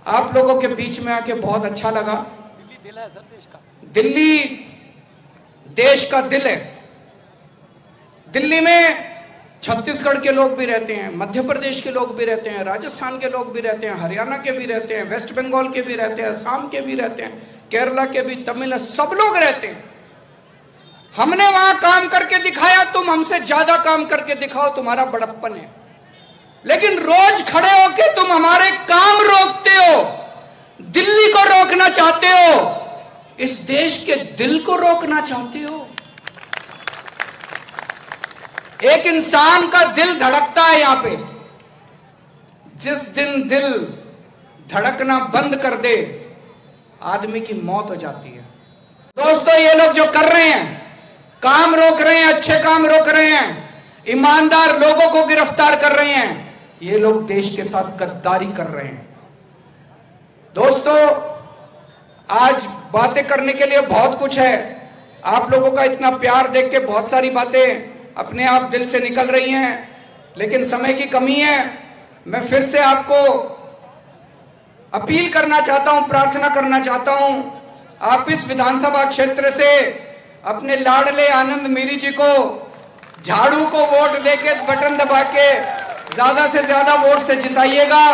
आप लोगों के बीच में आके बहुत अच्छा लगा। दिल्ली दिल है सर देश का। दिल्ली देश का दिल है। दिल्ली में छत्तीसगढ़ के लोग भी रहते हैं, मध्य प्रदेश के लोग भी रहते हैं, राजस्थान के लोग भी रहते हैं, हरियाणा के भी रहते हैं, वेस्ट बंगाल के भी रहते हैं, असम के भी रहते हैं, केरला के भी, तमिल, सब लोग रहते हैं। हमने वहां काम करके दिखाया, तुम हमसे ज्यादा काम करके दिखाओ, तुम्हारा बड़प्पन है। लेकिन रोज खड़े होके तुम हमारे काम रोकते हो, दिल्ली को रोकना चाहते हो, इस देश के दिल को रोकना चाहते हो। एक इंसान का दिल धड़कता है यहां पे, जिस दिन दिल धड़कना बंद कर दे आदमी की मौत हो जाती है। दोस्तों, ये लोग जो कर रहे हैं, काम रोक रहे हैं, अच्छे काम रोक रहे हैं, ईमानदार लोगों को गिरफ्तार कर रहे हैं, ये लोग देश के साथ गद्दारी कर रहे हैं। दोस्तों, आज बातें करने के लिए बहुत कुछ है। आप लोगों का इतना प्यार देख के बहुत सारी बातें अपने आप दिल से निकल रही हैं, लेकिन समय की कमी है। मैं फिर से आपको अपील करना चाहता हूं, प्रार्थना करना चाहता हूं, आप इस विधानसभा क्षेत्र से अपने लाडले आनंद मीरी जी को झाड़ू को वोट देके बटन दबा के ज्यादा से ज्यादा वोट से जिताइएगा।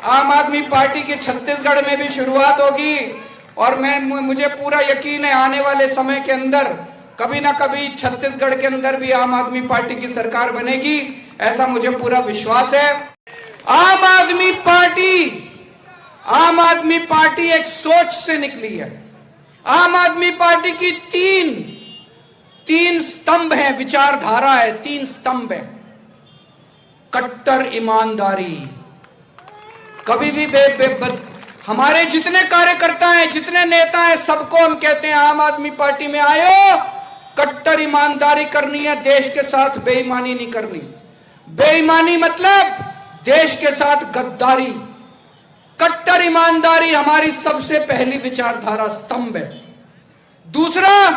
आम आदमी पार्टी की छत्तीसगढ़ में भी शुरुआत होगी और मुझे पूरा यकीन है आने वाले समय के अंदर कभी ना कभी छत्तीसगढ़ के अंदर भी आम आदमी पार्टी की सरकार बनेगी, ऐसा मुझे पूरा विश्वास है। आम आदमी पार्टी एक सोच से निकली है। आम आदमी पार्टी की तीन स्तंभ हैं, विचारधारा है, तीन स्तंभ है। कट्टर ईमानदारी, कभी भी हमारे जितने कार्यकर्ता हैं, जितने नेता हैं, सबको हम कहते हैं आम आदमी पार्टी में आयो, कट्टर ईमानदारी करनी है, देश के साथ बेईमानी नहीं करनी। बेईमानी मतलब देश के साथ गद्दारी। कट्टर ईमानदारी हमारी सबसे पहली विचारधारा स्तंभ है। दूसरा,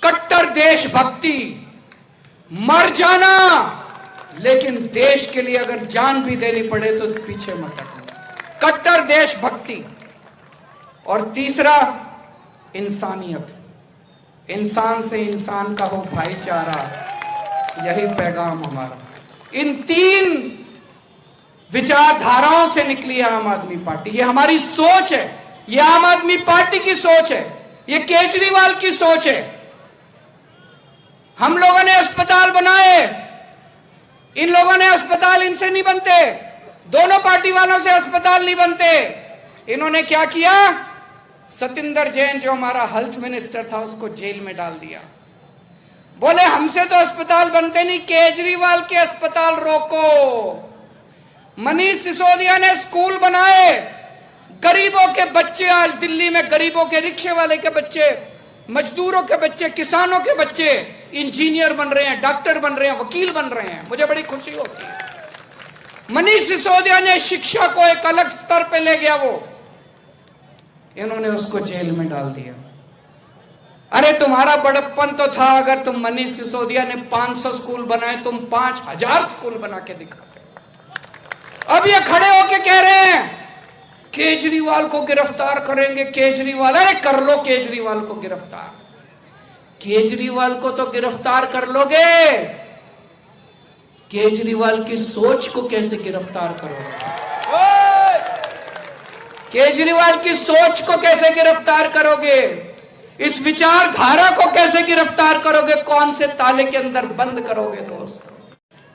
कट्टर देशभक्ति, मर जाना लेकिन देश के लिए अगर जान भी देनी पड़े तो पीछे मत हटना, कट्टर देशभक्ति। और तीसरा, इंसानियत, इंसान से इंसान का हो भाईचारा, यही पैगाम हमारा। इन तीन विचारधाराओं से निकली है आम आदमी पार्टी। ये हमारी सोच है, ये आम आदमी पार्टी की सोच है, ये केजरीवाल की सोच है। हम लोगों ने अस्पताल बनाए, इन लोगों ने अस्पताल इनसे नहीं बनते, दोनों पार्टी वालों से अस्पताल नहीं बनते। इन्होंने क्या किया, सतिंदर जैन जो हमारा हेल्थ मिनिस्टर था उसको जेल में डाल दिया। बोले हमसे तो अस्पताल बनते नहीं, केजरीवाल के अस्पताल रोको। मनीष सिसोदिया ने स्कूल बनाए, गरीबों के बच्चे आज दिल्ली में, गरीबों के, रिक्शे वाले के बच्चे, मजदूरों के बच्चे, किसानों के बच्चे इंजीनियर बन रहे हैं, डॉक्टर बन रहे हैं, वकील बन रहे हैं। मुझे बड़ी खुशी होती है। मनीष सिसोदिया ने शिक्षा को एक अलग स्तर पे ले गया, वो इन्होंने उसको जेल में डाल दिया। अरे तुम्हारा बड़प्पन तो था, अगर तुम मनीष सिसोदिया ने 500 स्कूल बनाए, तुम 5000 स्कूल बना के दिखाते। अब ये खड़े होके कह रहे हैं केजरीवाल को गिरफ्तार करेंगे, केजरीवाल, अरे कर लो केजरीवाल को गिरफ्तार। केजरीवाल को तो गिरफ्तार कर लोगे, केजरीवाल की सोच को कैसे गिरफ्तार करोगे? केजरीवाल की सोच को कैसे गिरफ्तार करोगे? इस विचारधारा को कैसे गिरफ्तार करोगे? कौन से ताले के अंदर बंद करोगे? दोस्त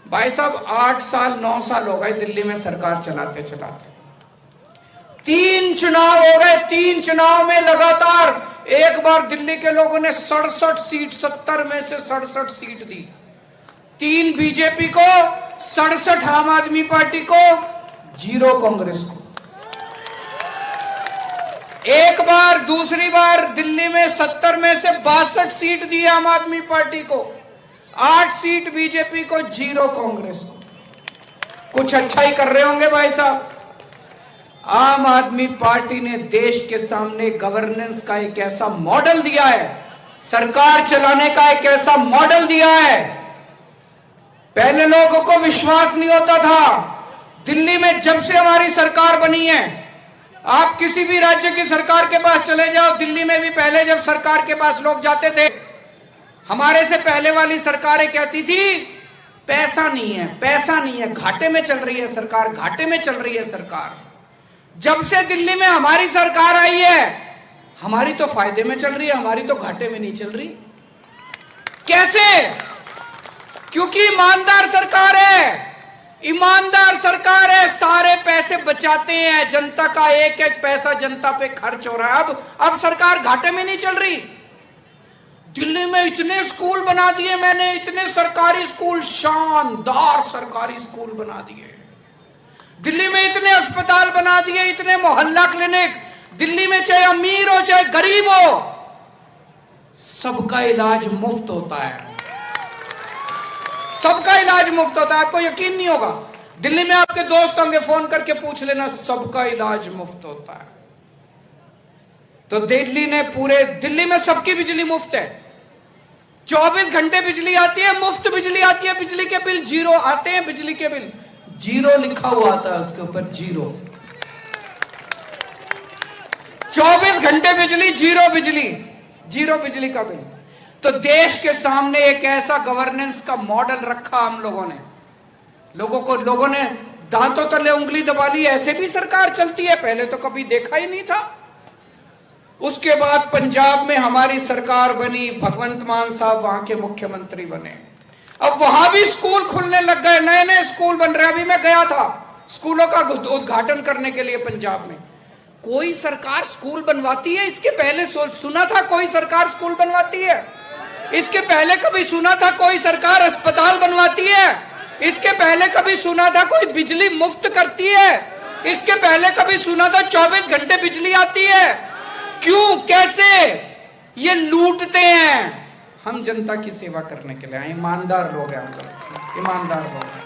भाई साहब, 8 साल 9 साल हो गए दिल्ली में सरकार चलाते चलाते। 3 चुनाव हो गए, 3 चुनाव में लगातार एक बार दिल्ली के लोगों ने 67 सीट, 70 में से 67 सीट दी। 3 बीजेपी को, 67 आम आदमी पार्टी को, 0 कांग्रेस को। एक बार, दूसरी बार दिल्ली में 70 में से 62 सीट दी आम आदमी पार्टी को, 8 सीट बीजेपी को, 0 कांग्रेस को। कुछ अच्छा ही कर रहे होंगे भाई साहब। आम आदमी पार्टी ने देश के सामने गवर्नेंस का एक ऐसा मॉडल दिया है, सरकार चलाने का एक ऐसा मॉडल दिया है। पहले लोगों को विश्वास नहीं होता था। दिल्ली में जब से हमारी सरकार बनी है, आप किसी भी राज्य की सरकार के पास चले जाओ, दिल्ली में भी पहले जब सरकार के पास लोग जाते थे, हमारे से पहले वाली सरकारें कहती थी पैसा नहीं है, पैसा नहीं है, घाटे में चल रही है सरकार, घाटे में चल रही है सरकार। जब से दिल्ली में हमारी सरकार आई है, हमारी तो फायदे में चल रही है, हमारी तो घाटे में नहीं चल रही। कैसे? क्योंकि ईमानदार सरकार है, ईमानदार सरकार है, सारे पैसे बचाते हैं, जनता का एक एक पैसा जनता पे खर्च हो रहा है। अब सरकार घाटे में नहीं चल रही। दिल्ली में इतने स्कूल बना दिए मैंने, इतने सरकारी स्कूल, शानदार सरकारी स्कूल बना दिए। दिल्ली में इतने अस्पताल बना दिए, इतने मोहल्ला क्लिनिक। दिल्ली में चाहे अमीर हो चाहे गरीब हो, सबका इलाज मुफ्त होता है, सबका इलाज मुफ्त होता है। आपको यकीन नहीं होगा, दिल्ली में आपके दोस्त होंगे, फोन करके पूछ लेना, सबका इलाज मुफ्त होता है। तो दिल्ली ने पूरे दिल्ली में सबकी बिजली मुफ्त है, 24 घंटे बिजली आती है, मुफ्त बिजली आती है, बिजली के बिल जीरो आते हैं, बिजली के बिल जीरो लिखा हुआ आता है उसके ऊपर, जीरो। 24 घंटे बिजली, जीरो बिजली, जीरो बिजली का बिल। तो देश के सामने एक ऐसा गवर्नेंस का मॉडल रखा हम लोगों ने, लोगों ने दांतों तले उंगली दबा ली, ऐसे भी सरकार चलती है, पहले तो कभी देखा ही नहीं था। उसके बाद पंजाब में हमारी सरकार बनी, भगवंत मान साहब वहां के मुख्यमंत्री बने। अब वहां भी स्कूल खुलने लग गए, नए नए स्कूल बन रहे। अभी मैं गया था स्कूलों का उद्घाटन करने के लिए पंजाब में। कोई सरकार स्कूल बनवाती है? इसके पहले सुना था कोई सरकार स्कूल बनवाती है? इसके पहले कभी सुना था कोई सरकार अस्पताल बनवाती है? इसके पहले कभी सुना था कोई बिजली मुफ्त करती है? इसके पहले कभी सुना था 24 घंटे बिजली आती है? क्यों, कैसे? ये लूटते हैं। हम जनता की सेवा करने के लिए आए, ईमानदार लोग हैं हम लोग, ईमानदार लोग हैं।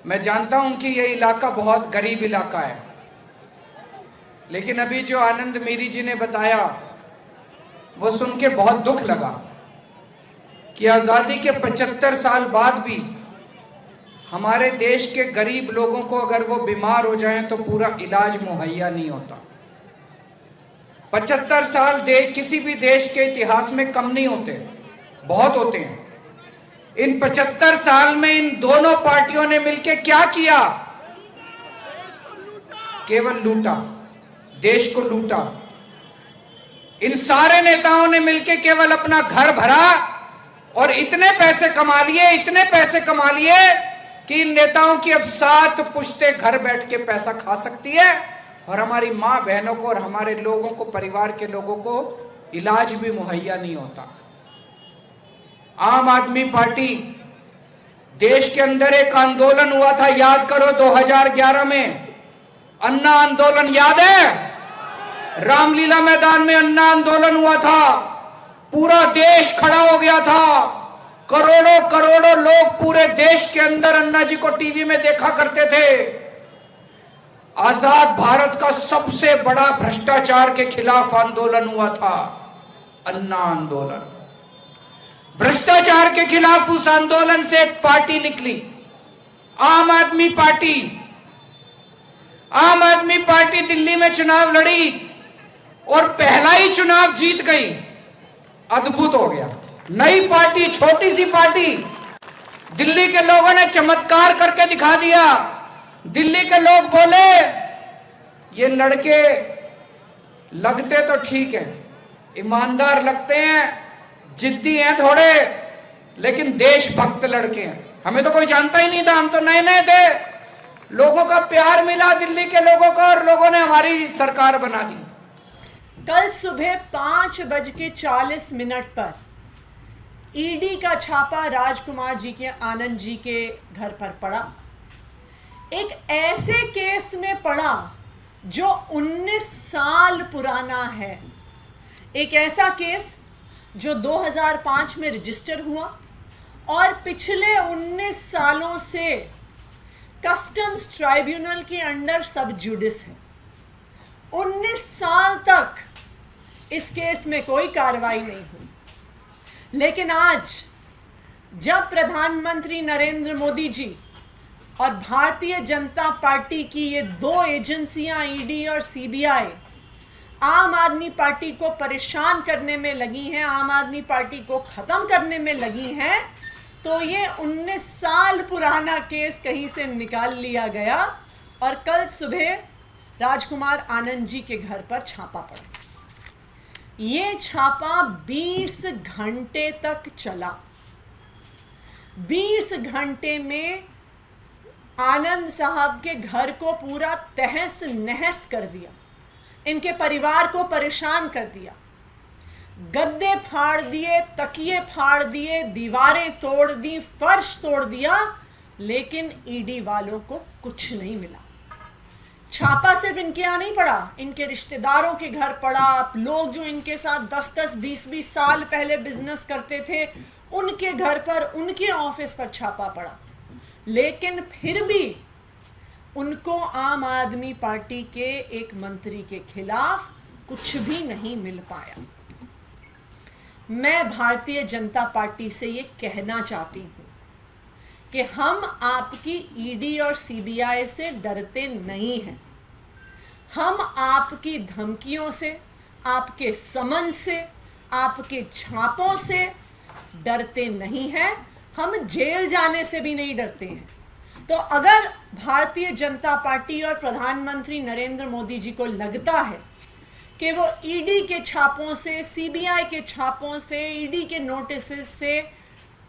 मैं जानता हूं कि ये इलाका बहुत गरीब इलाका है, लेकिन अभी जो आनंद मीरी जी ने बताया वो सुन के बहुत दुख लगा कि आजादी के 75 साल बाद भी हमारे देश के गरीब लोगों को अगर वो बीमार हो जाएं तो पूरा इलाज मुहैया नहीं होता। 75 साल किसी भी देश के इतिहास में कम नहीं होते, बहुत होते हैं। इन 75 साल में इन दोनों पार्टियों ने मिलकर क्या किया? केवल लूटा, देश को लूटा। इन सारे नेताओं ने मिलकर केवल अपना घर भरा और इतने पैसे कमा लिए, इतने पैसे कमा लिए कि इन नेताओं की अब 7 पुश्तें घर बैठ के पैसा खा सकती है और हमारी मां बहनों को और हमारे लोगों को, परिवार के लोगों को इलाज भी मुहैया नहीं होता। आम आदमी पार्टी, देश के अंदर एक आंदोलन हुआ था, याद करो 2011 में, अन्ना आंदोलन याद है? रामलीला मैदान में अन्ना आंदोलन हुआ था, पूरा देश खड़ा हो गया था, करोड़ों करोड़ों लोग पूरे देश के अंदर अन्ना जी को टीवी में देखा करते थे। आजाद भारत का सबसे बड़ा भ्रष्टाचार के खिलाफ आंदोलन हुआ था, अन्ना आंदोलन। भ्रष्टाचार के खिलाफ उस आंदोलन से एक पार्टी निकली, आम आदमी पार्टी। आम आदमी पार्टी दिल्ली में चुनाव लड़ी और पहला ही चुनाव जीत गई। अद्भुत हो गया, नई पार्टी, छोटी सी पार्टी। दिल्ली के लोगों ने चमत्कार करके दिखा दिया। दिल्ली के लोग बोले ये लड़के लगते तो ठीक है, ईमानदार लगते हैं, जिद्दी हैं थोड़े, लेकिन देशभक्त लड़के हैं। हमें तो कोई जानता ही नहीं था, हम तो नए नए थे। लोगों का प्यार मिला दिल्ली के लोगों को और लोगों ने हमारी सरकार बना दी। कल सुबह 5:40 पर ईडी का छापा राजकुमार जी के, आनंद जी के घर पर पड़ा। एक ऐसे केस में पड़ा जो 19 साल पुराना है। एक ऐसा केस जो 2005 में रजिस्टर हुआ और पिछले 19 सालों से कस्टम्स ट्राइब्यूनल के अंडर सब जुडिस है। 19 साल तक इस केस में कोई कार्रवाई नहीं हुई। लेकिन आज जब प्रधानमंत्री नरेंद्र मोदी जी और भारतीय जनता पार्टी की ये दो एजेंसियां ईडी और सीबीआई आम आदमी पार्टी को परेशान करने में लगी हैं, आम आदमी पार्टी को खत्म करने में लगी हैं, तो ये 19 साल पुराना केस कहीं से निकाल लिया गया और कल सुबह राजकुमार आनंद जी के घर पर छापा पड़ा। ये छापा 20 घंटे तक चला। 20 घंटे में आनंद साहब के घर को पूरा तहस नहस कर दिया, इनके परिवार को परेशान कर दिया, गद्दे फाड़ दिए, तकिए फाड़ दिए, दीवारें तोड़ दी, फर्श तोड़ दिया, लेकिन ईडी वालों को कुछ नहीं मिला। छापा सिर्फ इनके यहां नहीं पड़ा, इनके रिश्तेदारों के घर पड़ा, लोग जो इनके साथ 10-10, 20-20 साल पहले बिजनेस करते थे उनके घर पर, उनके ऑफिस पर छापा पड़ा, लेकिन फिर भी उनको आम आदमी पार्टी के एक मंत्री के खिलाफ कुछ भी नहीं मिल पाया। मैं भारतीय जनता पार्टी से ये कहना चाहती हूं कि हम आपकी ईडी और सीबीआई से डरते नहीं हैं। हम आपकी धमकियों से, आपके समन से, आपके छापों से डरते नहीं हैं। हम जेल जाने से भी नहीं डरते हैं। तो अगर भारतीय जनता पार्टी और प्रधानमंत्री नरेंद्र मोदी जी को लगता है कि वो ईडी के छापों से, सीबीआई के छापों से, ईडी के नोटिस से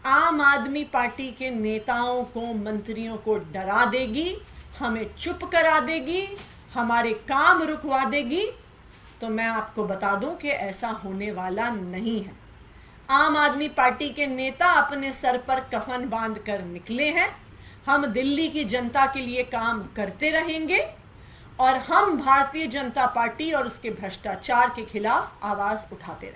आम आदमी पार्टी के नेताओं को, मंत्रियों को डरा देगी, हमें चुप करा देगी, हमारे काम रुकवा देगी, तो मैं आपको बता दूं कि ऐसा होने वाला नहीं है। आम आदमी पार्टी के नेता अपने सर पर कफन बांध कर निकले हैं। हम दिल्ली की जनता के लिए काम करते रहेंगे और हम भारतीय जनता पार्टी और उसके भ्रष्टाचार के खिलाफ आवाज उठाते रहेंगे।